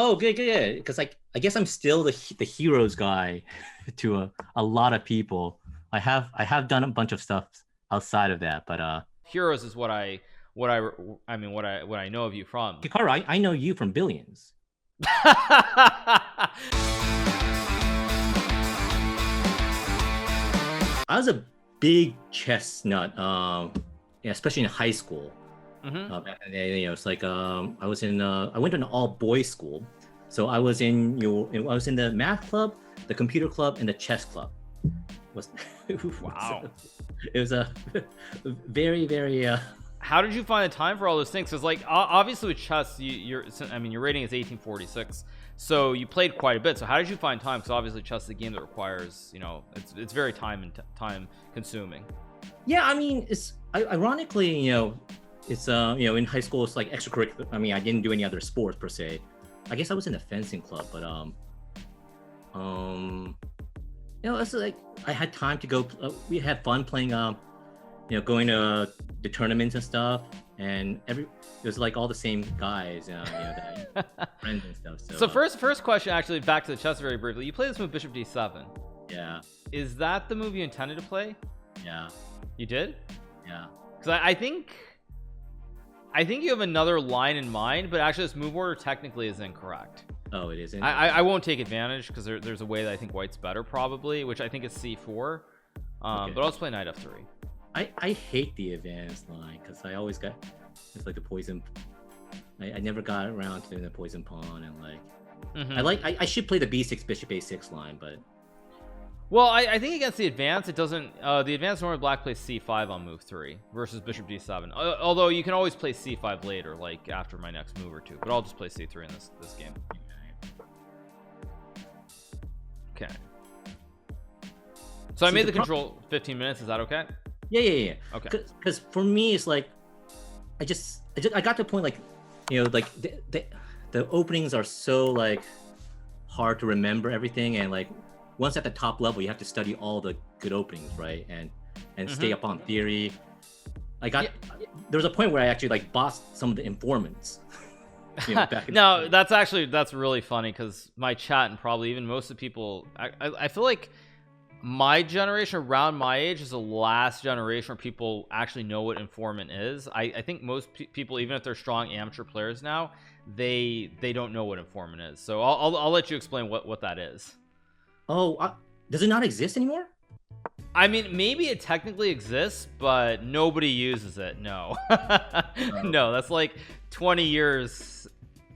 Oh, good, good, good. Because like I guess I'm still the heroes guy to a lot of people. I have done a bunch of stuff outside of that, but Heroes is what I know of you from. Hikaru, I know you from Billions. I was a big chess nut, yeah, especially in high school. Hmm. Back in the day, it's like I went to an all boys school, so I was in the math club, the computer club, and the chess club. Was Wow. it was a very very How did you find the time for all those things? Because like obviously with chess, your rating is 1846, so you played quite a bit. So how did you find time? Because obviously chess is a game that requires, it's very time consuming. yeah. I mean, it's ironically, it's in high school it's like extracurricular. I mean, I didn't do any other sports per se. I guess I was in a fencing club, but um it's like I had time to go. We had fun playing. Going to the tournaments and stuff, and it was like all the same guys, friends and stuff. So, So first question, actually, back to the chess very briefly. You play this move Bishop D7. yeah, Is that the move you intended to play? yeah, You did? yeah. Because I think you have another line in mind, but actually this move order technically is incorrect. Oh, it isn't. I won't take advantage because there's a way that I think white's better probably, which I think is c4. Okay. But I'll just play knight f3. I hate the advanced line because I always got it's like the poison. I never got around to doing the poison pawn and like I should play the b6 bishop a6 line, but Well, I think against the advance, it doesn't. The advance normally black plays c5 on move 3 versus bishop d7. Although you can always play c5 later, like after my next move or two. But I'll just play c3 in this game. Okay. So I made the control 15 minutes. Is that okay? yeah. Okay. Because for me, it's like I got to a point like like the openings are so like hard to remember everything, and like once at the top level you have to study all the good openings, right, and stay up on theory. There was a point where I actually like bossed some of the informants. Back in No, that's really funny because my chat and probably even most of the people, I feel like my generation around my age is the last generation where people actually know what informant is. I think most people, even if they're strong amateur players now, they don't know what informant is. So I'll let you explain what that is. Oh, does it not exist anymore? I mean, maybe it technically exists, but nobody uses it. No. No, that's like 20 years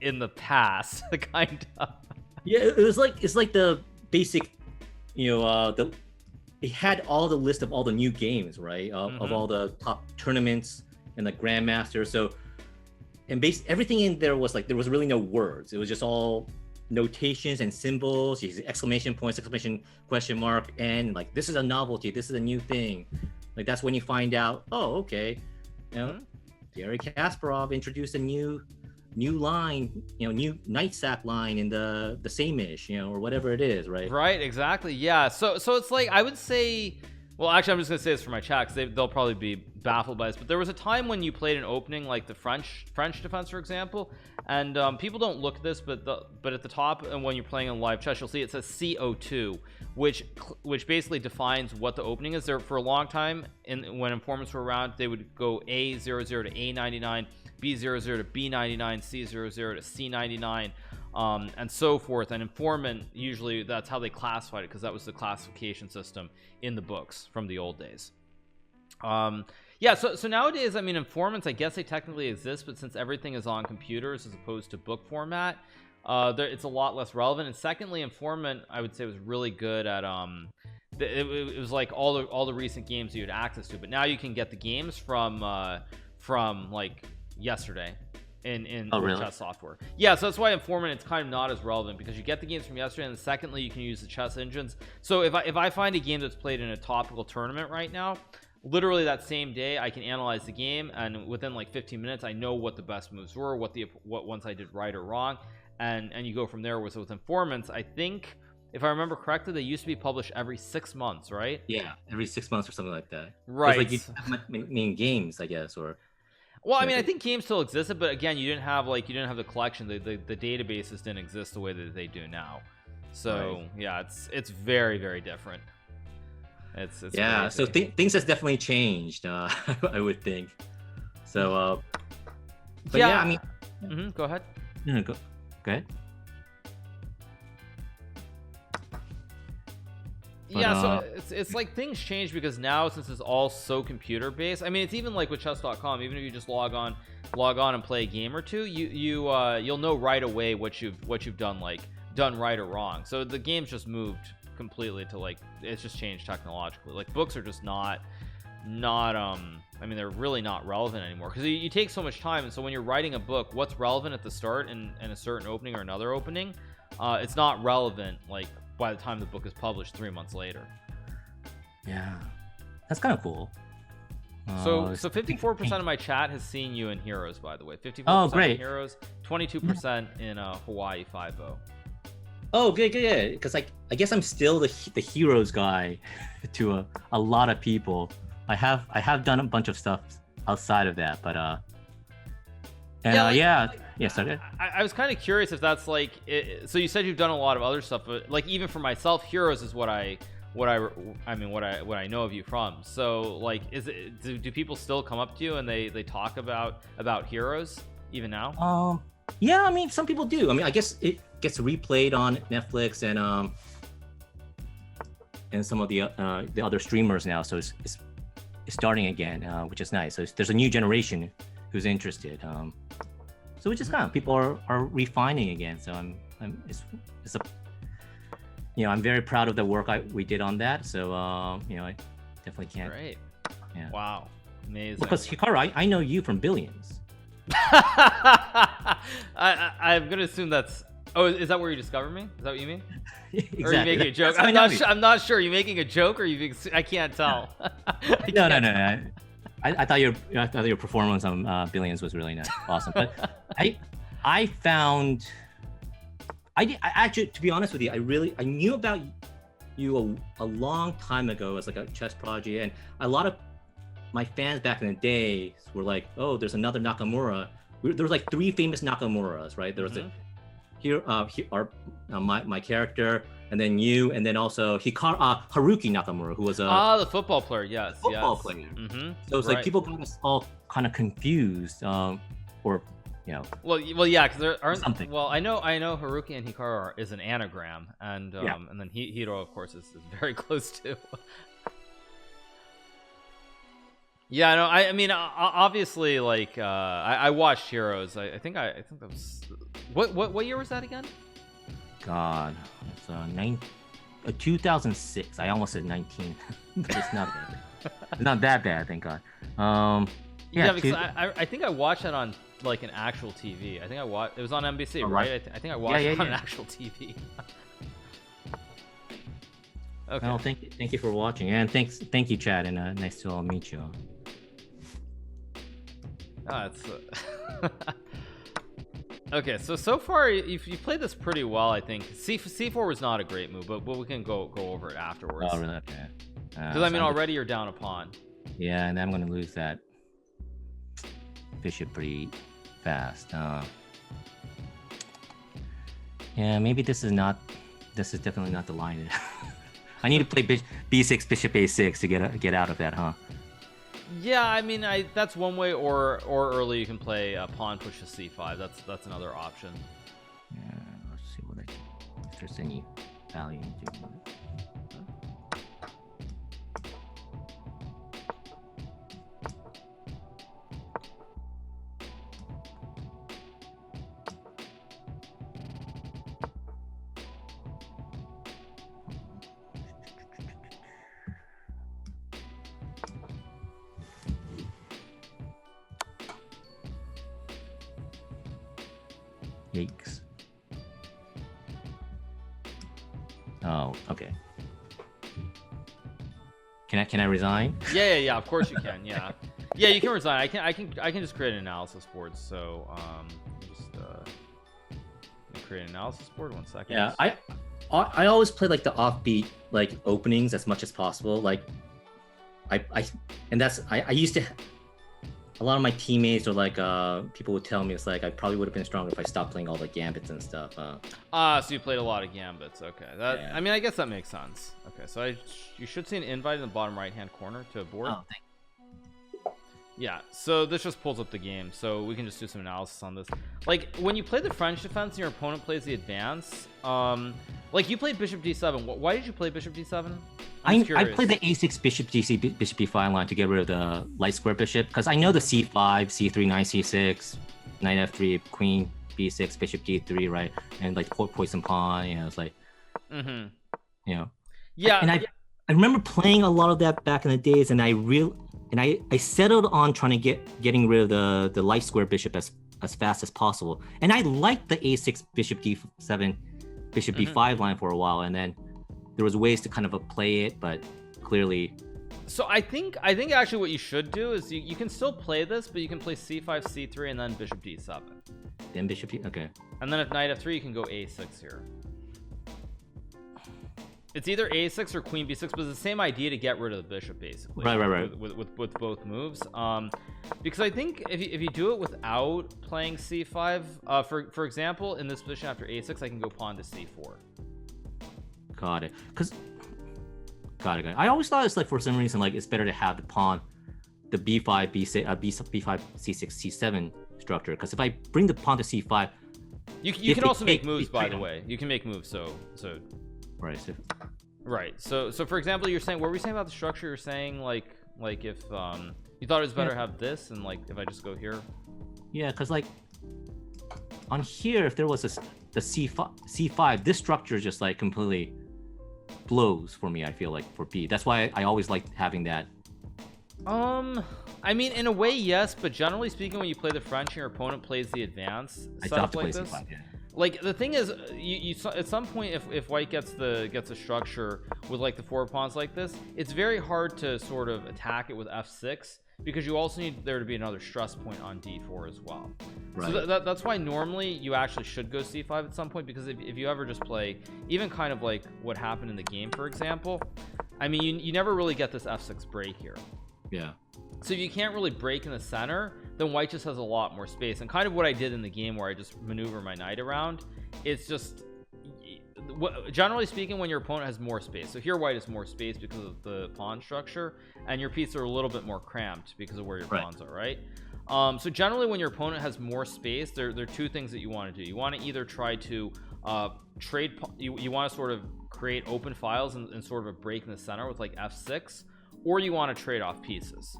in the past, kind of. Yeah, it's like the basic, it had all the list of all the new games, right? Of all the top tournaments and the grandmasters. So, and everything in there was like there was really no words. It was just all notations and symbols, exclamation points, exclamation question mark, and like this is a novelty, this is a new thing. Like that's when you find out, oh, okay, Gary Kasparov introduced a new line, new knight sack line in the same-ish, or whatever it is, right? Right, exactly. Yeah. So it's like I would say, well, actually, I'm just gonna say this for my chat because they'll probably be baffled by this. But there was a time when you played an opening like the French defense, for example, and people don't look at this, but at the top, and when you're playing in live chess, you'll see it says CO2, which basically defines what the opening is. There for a long time, when informants were around, they would go A00 to A99, B00 to B99, C00 to C99. And so forth. And informant, usually that's how they classified it because that was the classification system in the books from the old days. Yeah, so nowadays, I mean, informants, I guess they technically exist, but since everything is on computers as opposed to book format, it's a lot less relevant. And secondly, informant, I would say, was really good at it was like all the recent games you had access to, but now you can get the games from like yesterday in really? chess software. Yeah, so that's why informant, it's kind of not as relevant because you get the games from yesterday, and secondly, you can use the chess engines. So if I find a game that's played in a topical tournament right now, literally that same day I can analyze the game, and within like 15 minutes I know what the best moves were, what ones I did right or wrong, and you go from there. With informants, I think if I remember correctly, they used to be published every 6 months, right? Yeah, every 6 months or something like that. Right. Like you have main games, I guess, or Well, I mean, I think games still existed, but again, you didn't have the collection. The databases didn't exist the way that they do now. So right. Yeah, it's very, very different. It's yeah. crazy. So things has definitely changed. I would think. So, but yeah, I mean, go ahead. No, go ahead. But, yeah, so it's like things change because now, since it's all so computer based, I mean, it's even like with chess.com. Even if you just log on and play a game or two, you'll know right away what you've done right or wrong. So the game's just moved completely to like, it's just changed technologically. Like books are just not I mean, they're really not relevant anymore because you take so much time. And so when you're writing a book, what's relevant at the start in a certain opening or another opening, it's not relevant like by the time the book is published 3 months later. Yeah, that's kind of cool. So 54% of my chat has seen you in Heroes, by the way. 54% in Heroes, 22% in Hawaii 5-0. Oh, good. Because I guess I'm still the Heroes guy to a lot of people. I have done a bunch of stuff outside of that, but sorry. I was kind of curious if that's like so you said you've done a lot of other stuff, but like even for myself, Heroes is what I know of you from. So like, do people still come up to you and they talk about Heroes even now? Yeah, I mean, some people do. I mean, I guess it gets replayed on Netflix and some of the other streamers now, so it's starting again, which is nice. So there's a new generation who's interested. So which is kind of, people are refining again. So I'm very proud of the work we did on that. So I definitely can't. Great. Yeah. Wow. Amazing. Because Hikaru, I know you from Billions. I'm gonna assume that's. Oh, is that where you discovered me? Is that what you mean? Exactly. Or are you making a joke? I'm not sure. Are you making a joke or are you being? I can't tell. No. I thought your performance on Billions was really nice, awesome. But I found I actually, to be honest with you, I knew about you a long time ago as like a chess prodigy, and a lot of my fans back in the day were like, "Oh, there's another Nakamura." There was like 3 famous Nakamuras, right? There was my character, and then you, and then also Haruki Nakamura, who was the football player. Yes, football player. So it's like people got us all kind of confused, or Well, yeah, because there aren't something. Well, I know Haruki and Hikaru is an anagram, and and then Hiro, of course, is very close to. Yeah, no, I mean, obviously, like, I watched Heroes. I think that was what year was that again? God, it's 2006. I almost said 19, but it's not that bad. Not that bad, thank God. Because I think I watched that on like an actual TV. I think it was on NBC, right? I think I watched it on an actual TV. Okay. Well, thank you for watching, and thank you, Chad, and nice to all meet you. Okay, so far you played this pretty well, I think. C4 was not a great move, but we can go over it afterwards. Oh, really? Okay. Because I mean, already you're down a pawn. Yeah, and I'm gonna lose that bishop pretty fast. Yeah, maybe this is definitely not the line. I need to play b6, bishop a6 to get out of that, huh? Yeah, I mean, that's one way, or early you can play pawn push to c5. That's another option. Yeah, let's see if there's any value in doing it. Yikes. Oh, okay. Can I resign? Yeah. Of course you can. Yeah, you can resign. I can just create an analysis board. So create an analysis board. 1 second. Yeah, I always play like the offbeat like openings as much as possible. Like I used to a lot of my teammates or like people would tell me it's like I probably would have been stronger if I stopped playing all the gambits and stuff. So you played a lot of gambits. Okay, that Yeah. I mean, I guess that makes sense. Okay, so you should see an invite in the bottom right hand corner to a board. Oh, thank Yeah, so this just pulls up the game, so we can just do some analysis on this. Like when you play the French defense and your opponent plays the advance, like you played bishop d7. Why did you play bishop d7? I played the a6 bishop d6 bishop b5 line to get rid of the light square bishop because I know the c5 c3 knight c6 knight f3 queen b6 bishop d3 right, and like poison pawn, you know, it's like you know, yeah. And I remember playing a lot of that back in the days, and I settled on trying to getting rid of the light square bishop as fast as possible, and I liked the a6 bishop d7 bishop b5 line for a while, and then there was ways to kind of play it, but clearly. So I think actually what you should do is you can still play this, but you can play c5 c3 and then bishop d7, Then bishop d, okay. and then if knight f3 you can go a6 here. It's either a6 or queen b6, but it's the same idea to get rid of the bishop basically. Right. With both moves. Because I think if you do it without playing c5, for example, in this position after a6, I can go pawn to c4. Got it. Got it. I always thought it's like for some reason like it's better to have the pawn, the b5, b6, b5, c6, c7 structure. Because if I bring the pawn to c5, you can also make moves. By the way, you can make moves. So. Right. So for example, you're saying, what were you saying about the structure? You're saying like if you thought it was better to have this, and like if I just go here. Yeah, because like on here, if there was the c5, this structure just like completely blows for me. I feel like for b. That's why I always liked having that. I mean, in a way, yes, but generally speaking, when you play the French and your opponent plays the advance setup like this. C5, yeah. Like the thing is, you at some point, if white gets a structure with like the 4 pawns like this, it's very hard to sort of attack it with f6 because you also need there to be another stress point on d4 as well. Right. So that's why normally you actually should go c5 at some point, because if you ever just play even kind of like what happened in the game, for example, I mean you never really get this f6 break here. Yeah. So if you can't really break in the center, then white just has a lot more space. And kind of what I did in the game where I just maneuver my knight around, it's just generally speaking, when your opponent has more space. So here white has more space because of the pawn structure, and your pieces are a little bit more cramped because of where your pawns are, right? So generally when your opponent has more space, there are two things that you want to do. You want to either try to trade, you want to sort of create open files and sort of a break in the center with like f6, or you want to trade off pieces.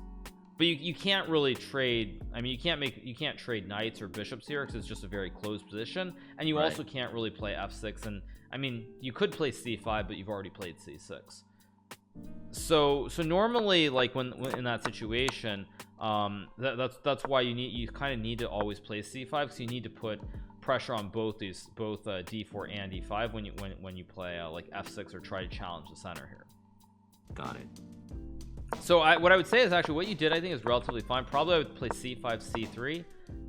But you can't really trade. I mean, you can't trade knights or bishops here because it's just a very closed position, and you also can't really play f6. And I mean, you could play c5, but you've already played c6. So normally, like when in that situation, that's why you kind of need to always play c5, because you need to put pressure on both d4 and d5 when you play like f6 or try to challenge the center here. Got it. So what I would say is actually what you did, I think, is relatively fine. Probably I would play c5 c3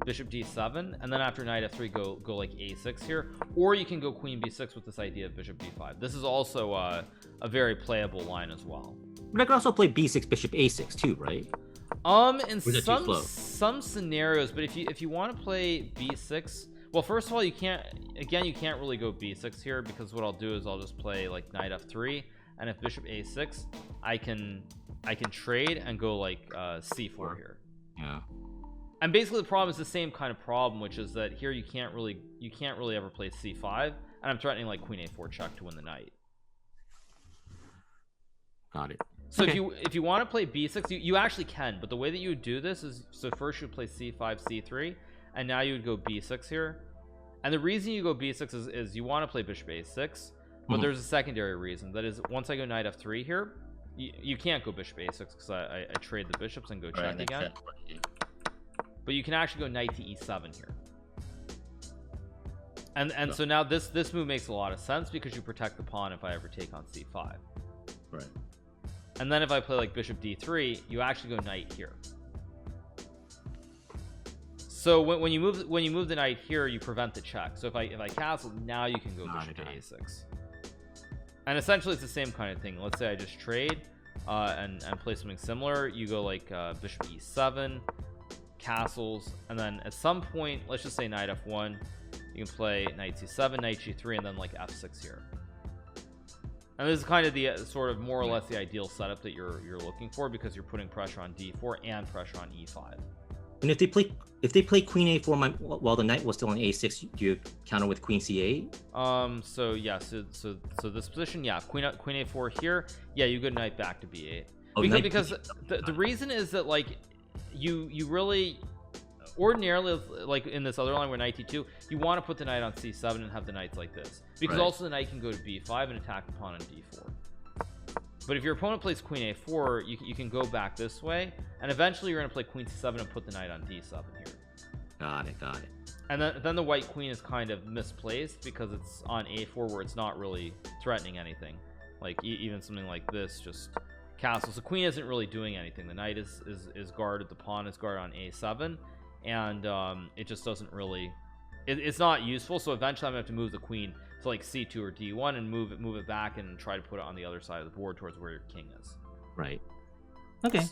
bishop d7, and then after knight f3 go like a6 here, or you can go queen b6 with this idea of bishop b5. This is also a very playable line as well. But I could also play b6 bishop a6 too, right? In some scenarios, but if you want to play b6, well, first of all, you can't really go b6 here, because what I'll do is I'll just play like knight f3, and if bishop a6, I can trade and go like c4 here. Yeah. And basically the problem is the same kind of problem, which is that here you can't really ever play c5, and I'm threatening like queen a4 check to win the knight. Got it. So if you want to play b6, you actually can, but the way that you would do this is, so first you would play c5 c3, and now you would go b6 here. And the reason you go b6 is you want to play bishop a6, but there's a secondary reason. That is, once I go knight f3 here, you can't go bishop a6 because I trade the bishops and go check again. But you can actually go knight to e7 here. And so now this move makes a lot of sense, because you protect the pawn if I ever take on c5. Right. And then if I play like bishop d3, you actually go knight here. So when you move the knight here, you prevent the check. So if I castle, now you can go bishop to a6. And essentially it's the same kind of thing. Let's say I just trade and play something similar. You go like bishop e7, castles, and then at some point, let's just say knight f1, you can play knight c7, knight g3, and then like f6 here. And this is kind of the sort of more or less the ideal setup that you're looking for, because you're putting pressure on d4 and pressure on e5. And if they play queen a4 while the knight was still on a6, do you counter with queen c8? So yeah, so this position, yeah, queen a4 here, yeah, you go knight back to b8. Because the reason is that like you really ordinarily, like in this other line where knight d2, you want to put the knight on c7 and have the knights like this, because also the knight can go to b5 and attack the pawn on d4. But if your opponent plays queen a4, you can go back this way, and eventually you're going to play queen c7 and put the knight on d7 here. Got it. And then the white queen is kind of misplaced because it's on a4 where it's not really threatening anything. Like even something like this, just castle. So queen isn't really doing anything. The knight is guarded, the pawn is guarded on a7, and it just doesn't really, it's not useful. So eventually I'm gonna have to move the queen to like c2 or d1 and move it back and try to put it on the other side of the board towards where your king is. Right. Okay.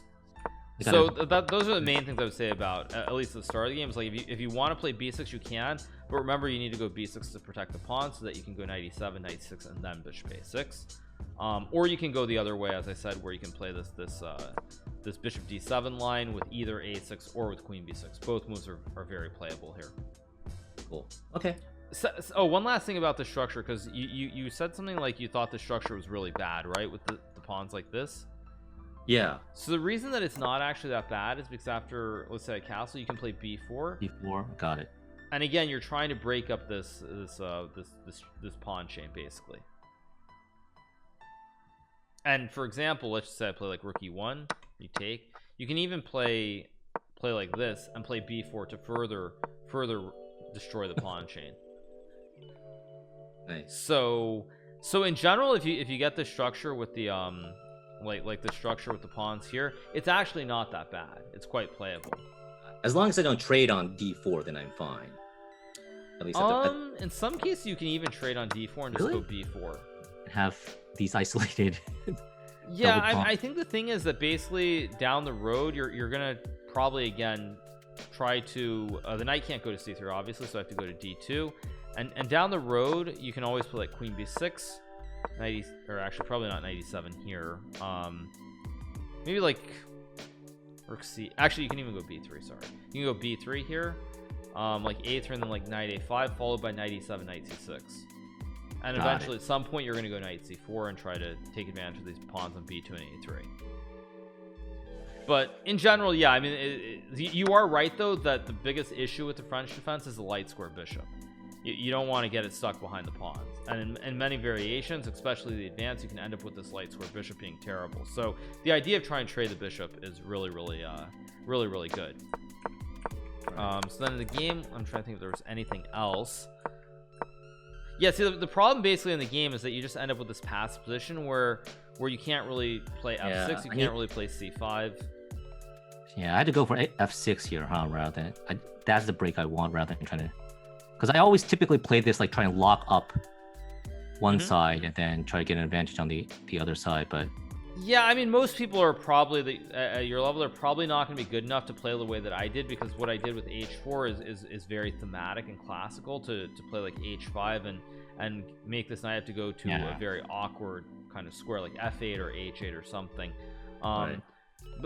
So those are the main things I would say about, at least at the start of the game. Is like if you want to play b6, you can, but remember you need to go b6 to protect the pawn, so that you can go knight e7, knight e6, and then bishop a6. Or you can go the other way, as I said, where you can play this bishop d7 line with either a6 or with queen b6. Both moves are very playable here. Cool. Okay. So, one last thing about the structure, because you said something like you thought the structure was really bad, right, with the pawns like this. Yeah. So the reason that it's not actually that bad is because after, let's say, a castle, you can play b4. b4, got it. And again, you're trying to break up this pawn chain basically. And for example, let's just say I play like rook e1, you take. You can even play like this and play b4 to further destroy the pawn chain. Nice. So in general, if you get the structure with the like the structure with the pawns here, it's actually not that bad. It's quite playable. As long as I don't trade on d4, then I'm fine. At least in some cases you can even trade on d4 and just go b4. Have these isolated. Yeah, I think the thing is that basically down the road you're gonna probably again try to the knight can't go to c3 obviously, so I have to go to d2, and down the road you can always play like queen b6, or actually probably not knight e7 here, maybe like rook c, actually you can even go b3, sorry, you can go b3 here, like a3 and then like knight a5 followed by knight e7, knight c6, and eventually at some point you're going to go knight c4 and try to take advantage of these pawns on b2 and a3. But in general, yeah, I mean you are right though that the biggest issue with the French defense is the light square bishop. You don't want to get it stuck behind the pawns, and in many variations, especially the advance, you can end up with this light square bishop being terrible. So the idea of trying to trade the bishop is really good. So then in the game, I'm trying to think if there was anything else. Yeah, see the problem basically in the game is that you just end up with this passive position where you can't really play f6, you can't really play c5. Yeah, I had to go for f6 here, rather than that's the break I want rather than trying to, because I always typically play this like trying to lock up one side and then try to get an advantage on the other side. But yeah, I mean most people are probably at your level, they're probably not going to be good enough to play the way that I did, because what I did with h4 is very thematic and classical to play like h5 and make this knight have to go to a very awkward kind of square like f8 or h8 or something.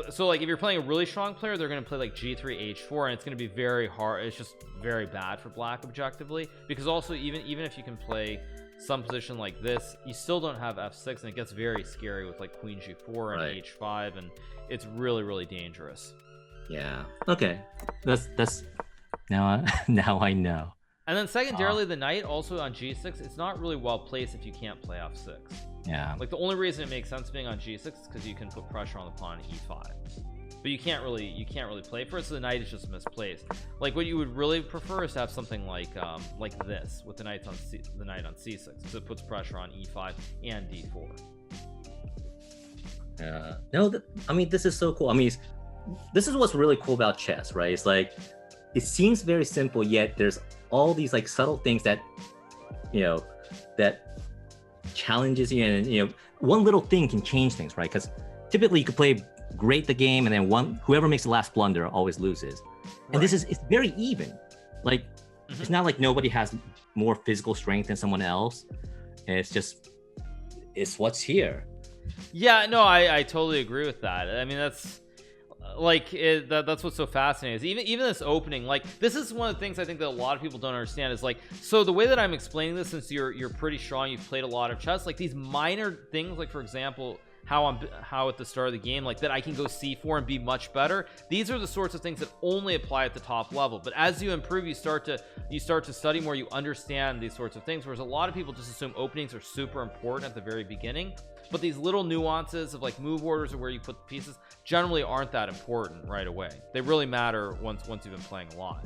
So like if you're playing a really strong player, they're going to play like g3 h4, and it's going to be very hard. It's just very bad for black objectively, because also even if you can play some position like this, you still don't have f6, and it gets very scary with like queen g4 and h5, and it's really dangerous. Yeah, okay, that's now I know. And then secondarily, the knight also on g6, it's not really well placed if you can't play f6. Yeah, like the only reason it makes sense being on g6 is because you can put pressure on the pawn e5, but you can't really play for it, so the knight is just misplaced. Like what you would really prefer is to have something like this with the knight on c6, so it puts pressure on e5 and d4. No, I mean this is so cool. I mean this is what's really cool about chess, right? It's like it seems very simple, yet there's all these like subtle things that that challenges you, and one little thing can change things, right? Because typically you could play great the game, and then whoever makes the last blunder always loses. And this is, it's very even. Like, it's not like nobody has more physical strength than someone else. And it's just, it's what's here. Yeah, no, I totally agree with that. I mean, that's like that's what's so fascinating is even this opening, like this is one of the things I think that a lot of people don't understand is like, so the way that I'm explaining this, since you're pretty strong, you've played a lot of chess, like these minor things, like for example how at the start of the game, like that I can go c4 and be much better. These are the sorts of things that only apply at the top level, but as you improve, you start to study more, you understand these sorts of things, whereas a lot of people just assume openings are super important at the very beginning, but these little nuances of like move orders or where you put the pieces generally aren't that important right away. They really matter once you've been playing a lot.